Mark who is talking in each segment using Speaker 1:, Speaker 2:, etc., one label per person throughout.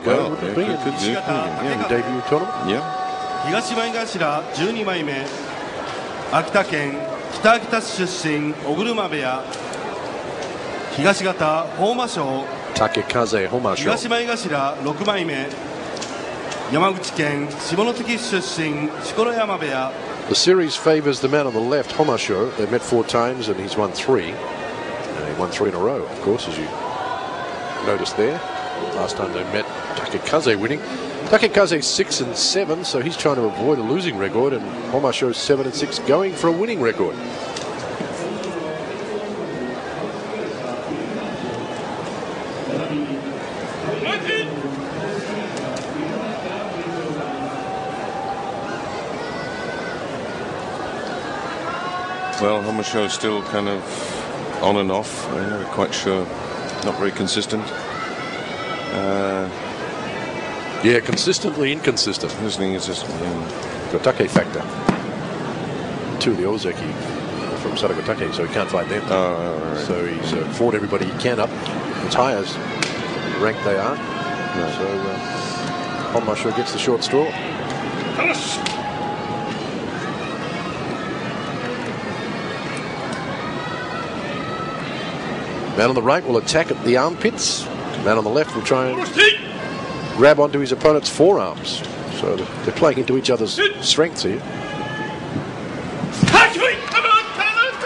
Speaker 1: go, wouldn't it be? In the debut tournament.
Speaker 2: Yeah.
Speaker 3: 東前頭12枚目、秋田県北秋田市出身、小車部屋、東方本間賞、
Speaker 1: Takekaze Homasho.
Speaker 3: 東前頭6枚目、山口県下関市出身、錣山部屋。
Speaker 1: The series favours the man on the left, Homasho. They've met 4 times and he's won 3. And he won 3 in a row, of course, as you noticed there. Last time they met, Takekaze winning. Takekaze 6 and 7, so he's trying to avoid a losing record, and Homasho 7 and 6, going for a winning record.
Speaker 2: Well, Homasho is still kind of on and off. I'm not quite sure. Not very consistent.
Speaker 1: Yeah, consistently inconsistent.
Speaker 2: Listening is just
Speaker 1: Gotake factor. 2 of the Ozeki from Saragotake, so he can't fight them.
Speaker 2: right.
Speaker 1: So he's fought everybody he can up as high as ranked they are.
Speaker 2: Right.
Speaker 1: So Homasho gets the short straw. Man on the right will attack at the armpits. Man on the left will try and grab onto his opponent's forearms. So they're playing into each other's strengths here.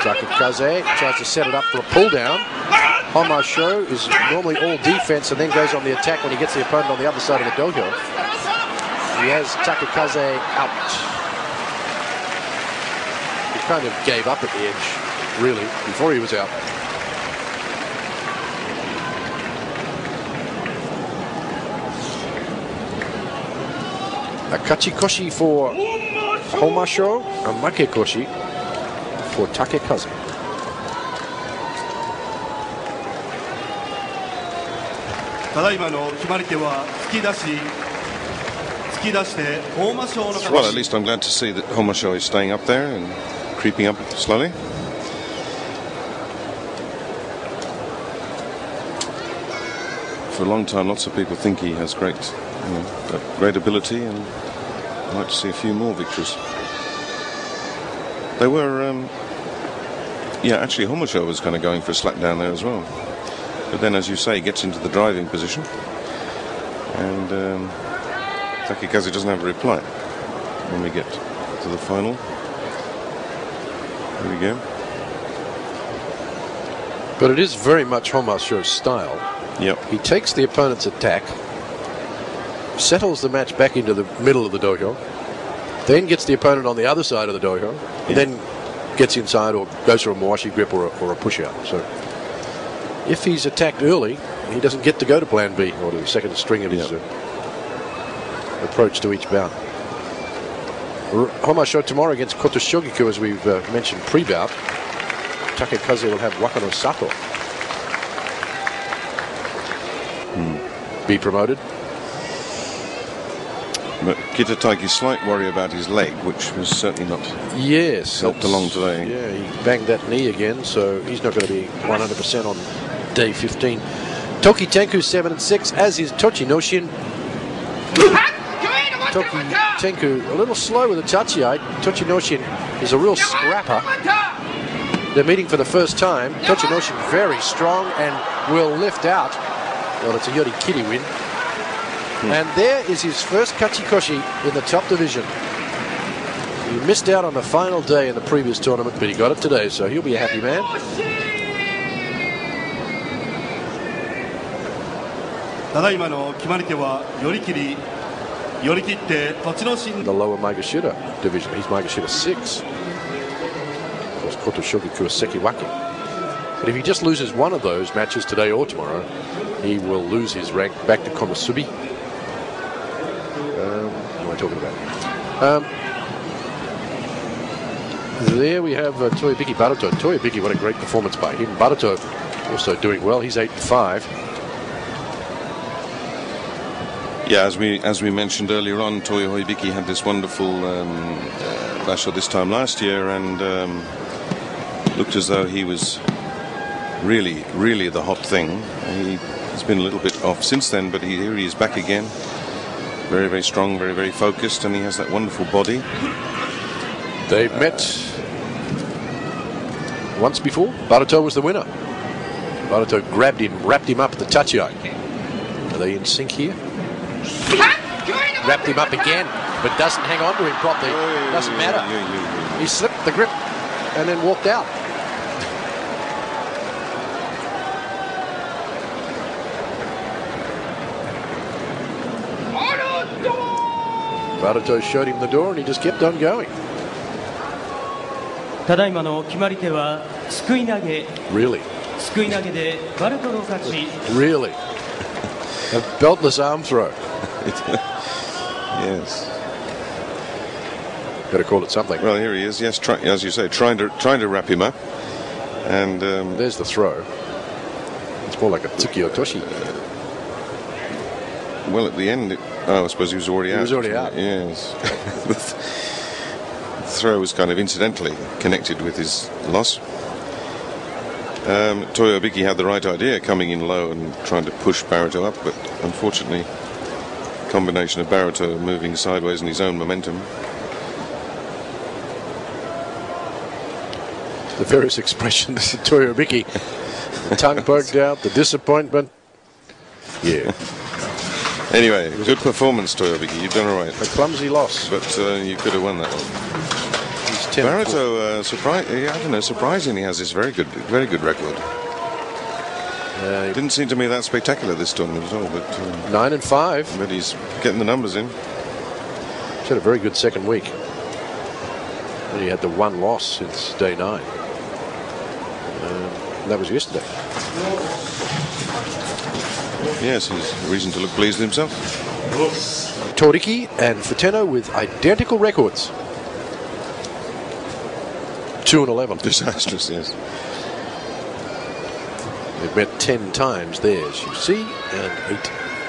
Speaker 1: Takekaze tries to set it up for a pull down. Homasho is normally all defense and then goes on the attack when he gets the opponent on the other side of the dojo. He has Takekaze out. He kind of gave up at the edge, really, before he was out. A kachikoshi for Homasho, a makekoshi for Takekaze.
Speaker 3: ただいまの決まり手は突き出して本間賞の
Speaker 2: Well, at least I'm glad to see that Homasho is staying up there and creeping up slowly. For a long time, lots of people think he has great ability, and I'd like to see a few more victories. They were, actually Homasho was kind of going for a slap down there as well. But then, as you say, he gets into the driving position, and Takekaze doesn't have a reply when we get to the final. There we go.
Speaker 1: But it is very much Homasho's style.
Speaker 2: Yep.
Speaker 1: He takes the opponent's attack, settles the match back into the middle of the dojo, then gets the opponent on the other side of the dojo, and then gets inside or goes for a Mawashi grip or a push-out. So if he's attacked early, he doesn't get to go to plan B or to the second string of his approach to each bout. Homasho tomorrow against Koto Shogiku, as we've mentioned pre-bout. Takekaze will have Wakano Sato. Be promoted.
Speaker 2: But Kitataki's slight worry about his leg, which was certainly not helped along today.
Speaker 1: Yeah, he banged that knee again, so he's not going to be 100% on day 15. Toki Tenku 7 and 6, as is Tochinoshin. Toki Tenku a little slow with the tachi-eye. Tochinoshin is a real scrapper. They're meeting for the first time. Tochinoshin very strong and will lift out. Well, it's a Yorikiri win. And there is his first kachikoshi in the top division. He missed out on the final day in the previous tournament, but he got it today, so he'll be a happy man. The lower Maegashira division. He's Maegashira 6. Of course, Koto Shogiku is Sekiwake. But if he just loses one of those matches today or tomorrow, he will lose his rank back to Komusubi. What am I talking about? There we have Toyobiki Baruto. Toyobiki, what a great performance by him. Baruto also doing well. He's 8 and 5.
Speaker 2: Yeah, as we mentioned earlier on, Toyo Hoibiki had this wonderful basho this time last year, and looked as though he was really the hot thing. He He's been a little bit off since then, but here he is back again. Very, very strong, very, very focused, and he has that wonderful body.
Speaker 1: They've met once before. Baruto was the winner. Baruto grabbed him, wrapped him up at the tachiai. Are they in sync here? Wrapped him up again, but doesn't hang on to him properly. Doesn't matter. He slipped the grip and then walked out. Baruto showed him the door and he just kept on going. Really? Really? A beltless arm throw.
Speaker 2: Yes.
Speaker 1: Got to call it something.
Speaker 2: Well, here he is. Yes, as you say, trying to wrap him up. And
Speaker 1: there's the throw. It's more like a Tsuki Otoshi.
Speaker 2: Well, at the end, I suppose he was already out.
Speaker 1: He was already out.
Speaker 2: Yes. The throw was kind of incidentally connected with his loss. Toyo Biki had the right idea, coming in low and trying to push Baruto up, but unfortunately, combination of Baruto moving sideways in his own momentum.
Speaker 1: The various expressions of Toyo Biki. The tongue poked out, the disappointment. Yeah.
Speaker 2: Anyway, good performance, Toyo Biki. You've done all right.
Speaker 1: A clumsy loss.
Speaker 2: But you could have won that one. Baruto, surprisingly has this very good record. Didn't seem to me that spectacular this tournament at all, but
Speaker 1: 9-5.
Speaker 2: But he's getting the numbers in.
Speaker 1: He's had a very good second week. And he had the one loss since day 9. That was yesterday.
Speaker 2: Yes, he's reason to look pleased with himself.
Speaker 1: Toriki and Futeno with identical records. 2-11.
Speaker 2: Disastrous, yes.
Speaker 1: They've met 10 times there, as you see, and 8 in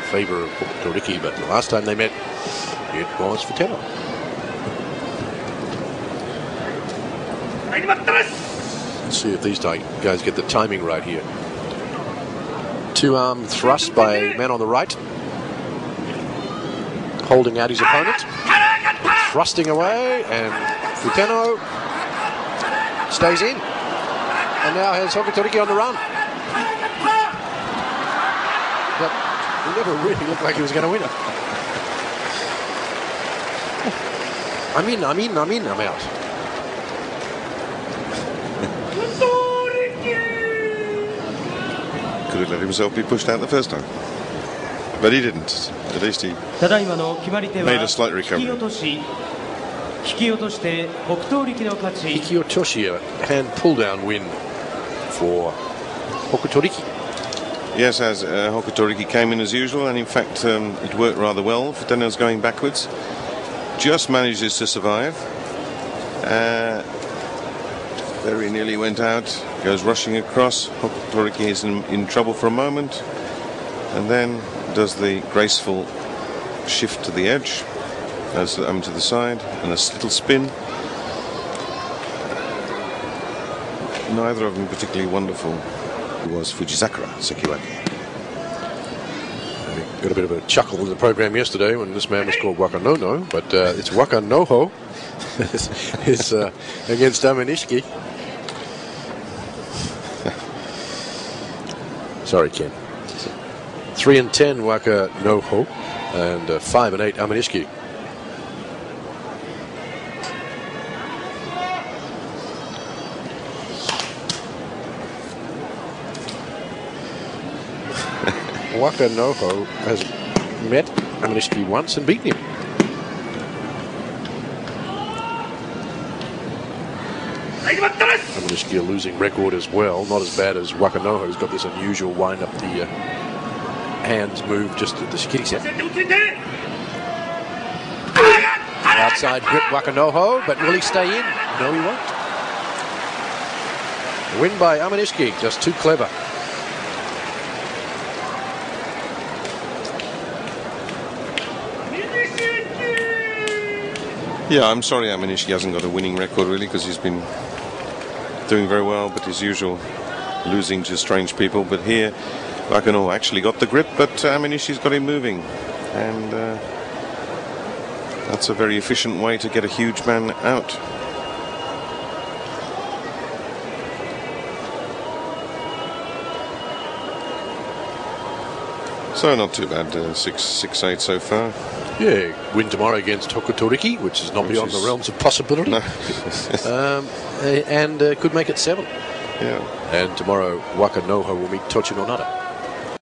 Speaker 1: favour of Toriki, but the last time they met, it was Futeno. Let's see if these guys get the timing right here. 2-arm thrust by a man on the right, holding out his opponent, thrusting away, and Futeno stays in, and now has Hokutoriki on the run. But he never really looked like he was going to win it. I'm out.
Speaker 2: Could have let himself be pushed out the first time. But he didn't. At least he made a slight recovery.
Speaker 1: Hikiotoshi, a hand pull-down win for Hokutoriki.
Speaker 2: Yes, as Hokutoriki came in as usual, and in fact it worked rather well. Futeno's going backwards. Just manages to survive. Very nearly went out. Goes rushing across. Hokutoriki is in trouble for a moment. And then does the graceful shift to the edge. To the side, and a little spin. Neither of them particularly wonderful. It was Fujisakura Sekiwaki.
Speaker 1: Got a bit of a chuckle in the program yesterday when this man was called Wakanono, but it's Wakanoho. It's against Amanishiki. Sorry, Ken. 3-10 Wakanoho, and 5-8 Amanishiki. Wakanoho has met Amanishiki once and beaten him. Amanishiki a losing record as well, not as bad as Wakanoho, who's got this unusual wind up the hands move just at the shikiri set. Outside grip Wakanoho, but will he stay in? No, he won't. Win by Amanishiki, just too clever.
Speaker 2: Yeah, I'm sorry Amanishiki hasn't got a winning record really, because he's been doing very well, but as usual losing to strange people. But here Wakano actually got the grip, but Aminishi's got him moving. And that's a very efficient way to get a huge man out. So not too bad, 6-8 so far.
Speaker 1: Yeah, win tomorrow against Hokutoriki, which is not beyond the realms of possibility.
Speaker 2: No.
Speaker 1: And could make it 7.
Speaker 2: Yeah.
Speaker 1: And tomorrow, Wakanoha will meet Tochinonada.